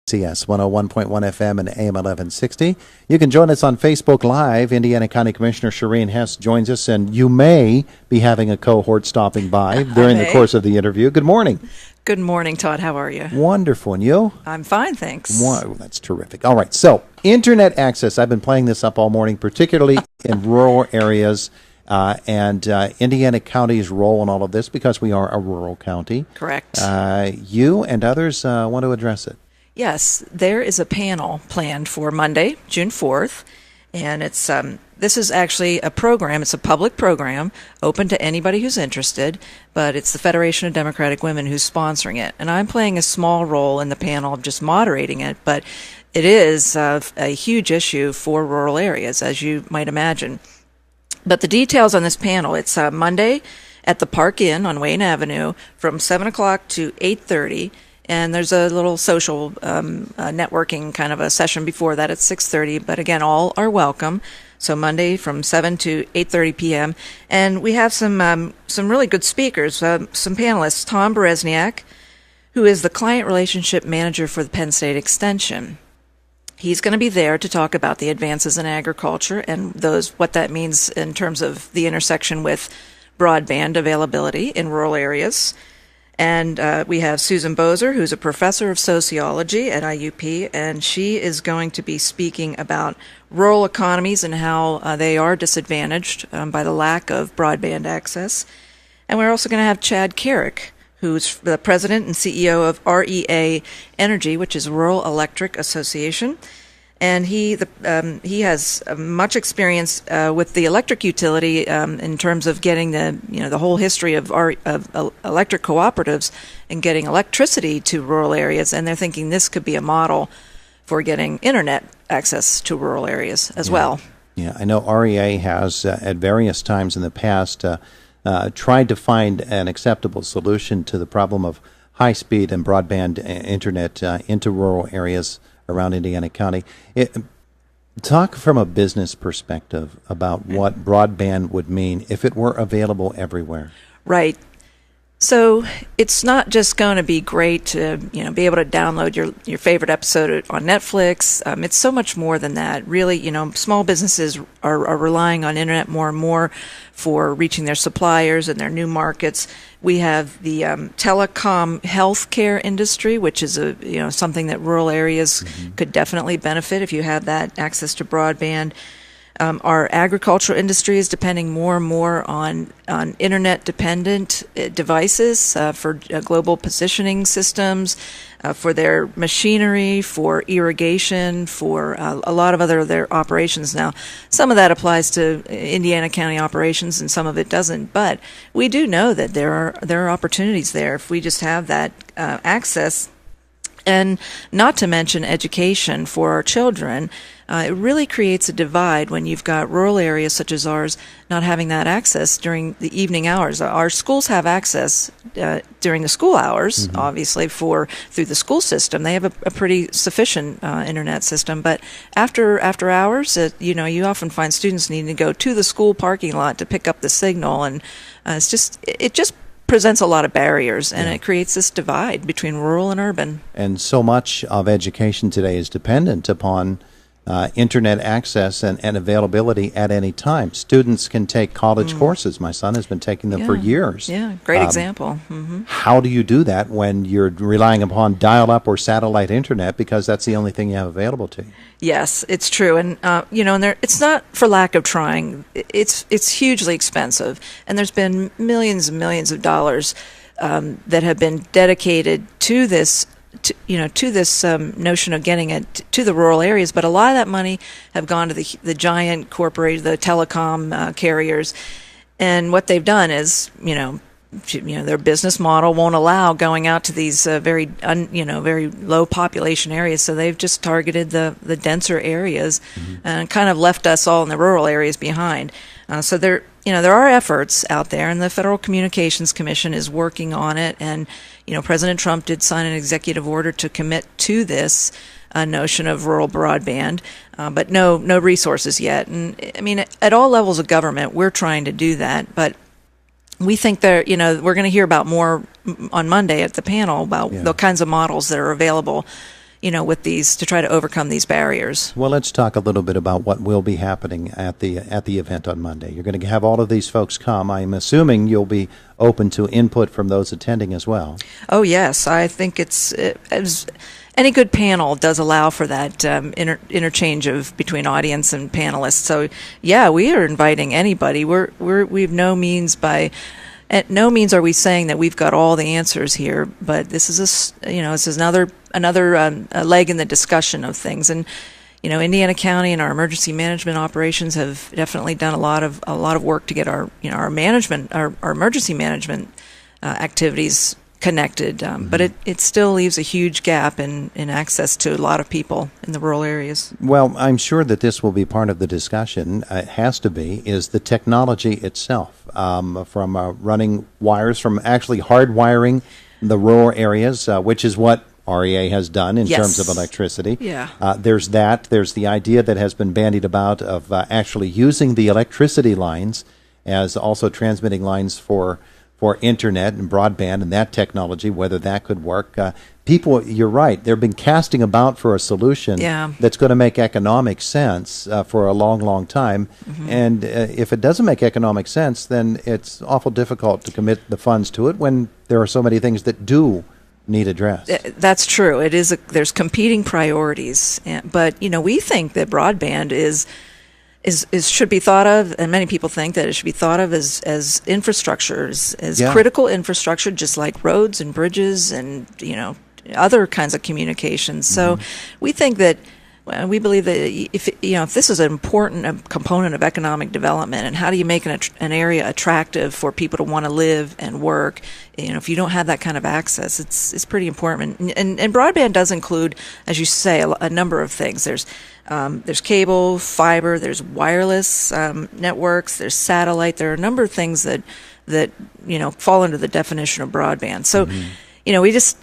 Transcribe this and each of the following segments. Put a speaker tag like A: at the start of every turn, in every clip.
A: CS 101.1 FM and AM 1160. You can join us on Facebook Live. Indiana County Commissioner Sherene Hess joins us, and you may be having a cohort stopping by during the course of the interview. Good morning.
B: Good morning, Todd. How are you?
A: Wonderful. And you?
B: I'm fine, thanks.
A: Wow, that's terrific. All right. So, internet access. I've been playing this up all morning, particularly in rural areas and Indiana County's role in all of this, because we are a rural county.
B: Correct.
A: You and others want to address it.
B: Yes, there is a panel planned for Monday, June 4th, and it's this is actually a program. It's a public program, open to anybody who's interested, but it's the Federation of Democratic Women who's sponsoring it. And I'm playing a small role in the panel of just moderating it, but it is a huge issue for rural areas, as you might imagine. But the details on this panel, it's Monday at the Park Inn on Wayne Avenue from 7 o'clock to 8:30. And there's a little social networking kind of a session before that at 6:30. But again, all are welcome. So Monday from 7 to 8:30 p.m. And we have some really good speakers, some panelists. Tom Berezniak, who is the Client Relationship Manager for the Penn State Extension. He's going to be there to talk about the advances in agriculture and what that means in terms of the intersection with broadband availability in rural areas. And we have Susan Bozer, who's a professor of sociology at IUP, and she is going to be speaking about rural economies and how they are disadvantaged by the lack of broadband access. And we're also going to have Chad Carrick, who's the president and CEO of REA Energy, which is Rural Electric Association. And he has much experience with the electric utility in terms of getting the whole history of electric cooperatives and getting electricity to rural areas. And they're thinking this could be a model for getting internet access to rural areas as well.
A: Yeah, I know REA has at various times in the past tried to find an acceptable solution to the problem of high-speed and broadband internet into rural areas around Indiana County. Talk from a business perspective about what broadband would mean if it were available everywhere. Right.
B: So it's not just going to be great to be able to download your favorite episode on Netflix. It's so much more than that. Really, small businesses are relying on internet more and more for reaching their suppliers and their new markets. We have the telecom healthcare industry, which is something that rural areas could definitely benefit if you have that access to broadband. Our agricultural industry is depending more and more on internet-dependent devices for global positioning systems, for their machinery, for irrigation, for a lot of their operations now. Some of that applies to Indiana County operations, and some of it doesn't. But we do know that there are opportunities there if we just have that access. And not to mention education for our children. It really creates a divide when you've got rural areas such as ours not having that access during the evening hours. Our schools have access during the school hours, obviously, through the school system. They have a pretty sufficient internet system. But after hours, you often find students needing to go to the school parking lot to pick up the signal. And it just presents a lot of barriers, and it creates this divide between rural and urban.
A: And so much of education today is dependent upon internet access and availability at any time. Students can take college courses. My son has been taking them for years.
B: Yeah, great example.
A: How do you do that when you're relying upon dial-up or satellite internet because that's the only thing you have available to you?
B: Yes, it's true, and it's not for lack of trying. It's hugely expensive, and there's been millions and millions of dollars that have been dedicated to this. To this notion of getting it to the rural areas, but a lot of that money have gone to the giant corporate, the telecom carriers, and what they've done is, their business model won't allow going out to these very low population areas, so they've just targeted the denser areas and kind of left us all in the rural areas behind. So there are efforts out there, and the Federal Communications Commission is working on it. And President Trump did sign an executive order to commit to this notion of rural broadband, but no resources yet. And I mean, at all levels of government, we're trying to do that, but we think that we're going to hear about more on Monday at the panel about the kinds of models that are available with these, to try to overcome these barriers.
A: Well, let's talk a little bit about what will be happening at the event on Monday. You're going to have all of these folks come. I'm assuming you'll be open to input from those attending as well.
B: Oh, yes. I think as any good panel does allow for that interchange between audience and panelists. So, yeah, we are inviting anybody. We've no means at no means are we saying that we've got all the answers here, but this is this is another leg in the discussion of things. And Indiana County and our emergency management operations have definitely done a lot of work to get our emergency management activities connected, but it still leaves a huge gap in access to a lot of people in the rural areas.
A: Well, I'm sure that this will be part of the discussion. It has to be, is the technology itself, from running wires, from actually hardwiring the rural areas, which is what REA has done in terms of electricity.
B: Yeah.
A: There's that. There's the idea that has been bandied about of actually using the electricity lines as also transmitting lines for internet and broadband and that technology, whether that could work. People, you're right, they've been casting about for a solution that's going to make economic sense for a long, long time. Mm-hmm. And if it doesn't make economic sense, then it's awful difficult to commit the funds to it when there are so many things that do need addressed.
B: That's true. It is. There's competing priorities, but we think that broadband is should be thought of, and many people think that it should be thought of as infrastructure, as critical infrastructure, just like roads and bridges and other kinds of communications. So we think that we believe that if this is an important component of economic development, and how do you make an area attractive for people to want to live and work, if you don't have that kind of access, it's pretty important. And broadband does include, as you say, a number of things. There's cable, fiber, there's wireless networks, there's satellite. There are a number of things that fall under the definition of broadband. So, we just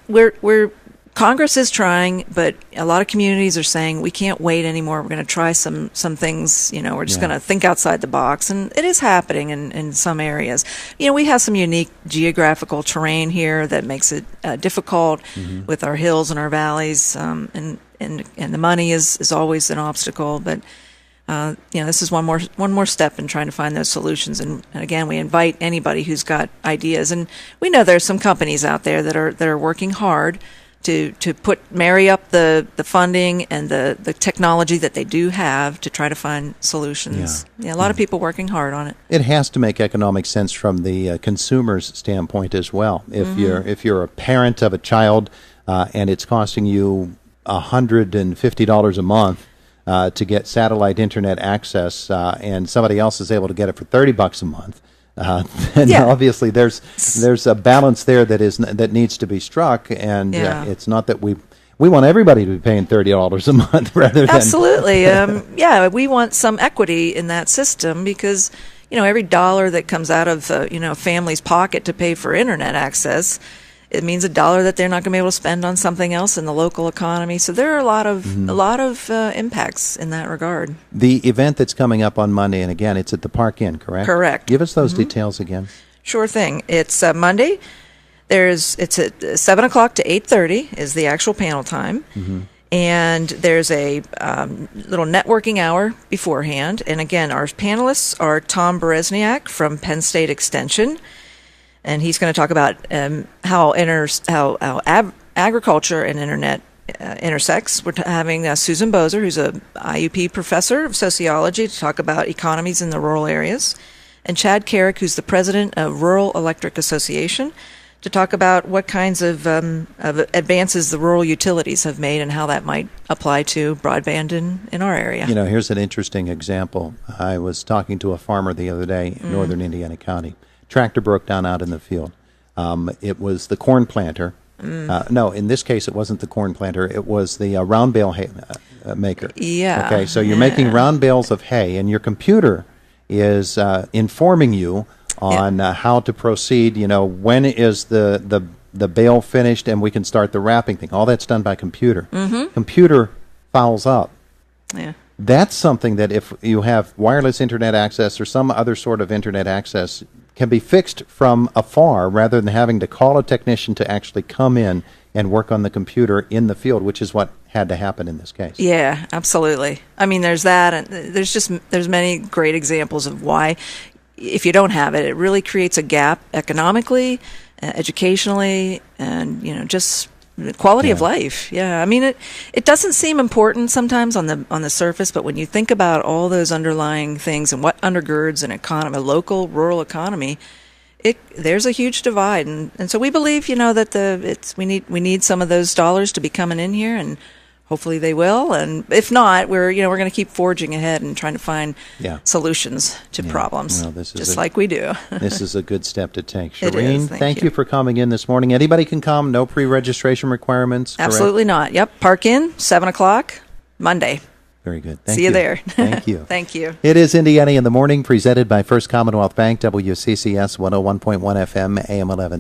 B: we're Congress is trying, but a lot of communities are saying we can't wait anymore. We're going to try some things. We're just going to think outside the box, and it is happening in some areas. We have some unique geographical terrain here that makes it difficult with our hills and our valleys, and the money is always an obstacle. But this is one more step in trying to find those solutions. And again, we invite anybody who's got ideas, and we know there's some companies out there that are working hard to marry up the funding and the technology that they do have to try to find solutions. A lot of people working hard on it. It
A: has to make economic sense from the consumer's standpoint as well. If you're a parent of a child and it's costing you $150 a month to get satellite internet access, and somebody else is able to get it for $30 a month, and obviously there's a balance there that needs to be struck, and it's not that we want everybody to be paying $30 a month rather than
B: absolutely. We want some equity in that system, because every dollar that comes out of a family's pocket to pay for internet access, it means $1 that they're not going to be able to spend on something else in the local economy. So there are a lot of impacts in that regard. The
A: event that's coming up on Monday, and again, it's at the Park Inn, correct?
B: Correct.
A: Give us those details again.
B: Sure thing. It's Monday. It's at 7 o'clock to 8:30 is the actual panel time. And there's a little networking hour beforehand. And again, our panelists are Tom Berezniak from Penn State Extension, and he's going to talk about how agriculture and internet intersects. We're having Susan Bozer, who's a IUP professor of sociology, to talk about economies in the rural areas, and Chad Carrick, who's the president of Rural Electric Association, to talk about what kinds of advances the rural utilities have made and how that might apply to broadband in our area.
A: Here's an interesting example. I was talking to a farmer the other day in northern Indiana County. Tractor broke down out in the field. It was the corn planter. No, in this case, it wasn't the corn planter. It was the round bale hay maker.
B: Yeah.
A: Okay, so you're making round bales of hay, and your computer is informing you on how to proceed. When is the bale finished, and we can start the wrapping thing. All that's done by computer. Computer fouls up.
B: Yeah.
A: That's something that if you have wireless internet access or some other sort of internet access, can be fixed from afar rather than having to call a technician to actually come in and work on the computer in the field, which is what had to happen in this case.
B: Yeah, absolutely. I mean, there's that, and there's many great examples of why, if you don't have it, it really creates a gap economically, educationally, and just quality of life. Yeah, I mean, it doesn't seem important sometimes on the surface, but when you think about all those underlying things and what undergirds an economy, a local rural economy, there's a huge divide, and so we believe that we need some of those dollars to be coming in here, and hopefully they will. And if not, we're going to keep forging ahead and trying to find solutions to problems,
A: well,
B: like we do.
A: This is a good step to take.
B: It
A: Sherene,
B: is.
A: thank you for coming in this morning. Anybody can come, no pre-registration requirements, correct?
B: Absolutely not. Yep, park in 7:00 Monday.
A: Very good.
B: See you there.
A: Thank you.
B: Thank you.
A: It is Indiana in the Morning, presented by First Commonwealth Bank, WCCS 101.1 FM, AM 11.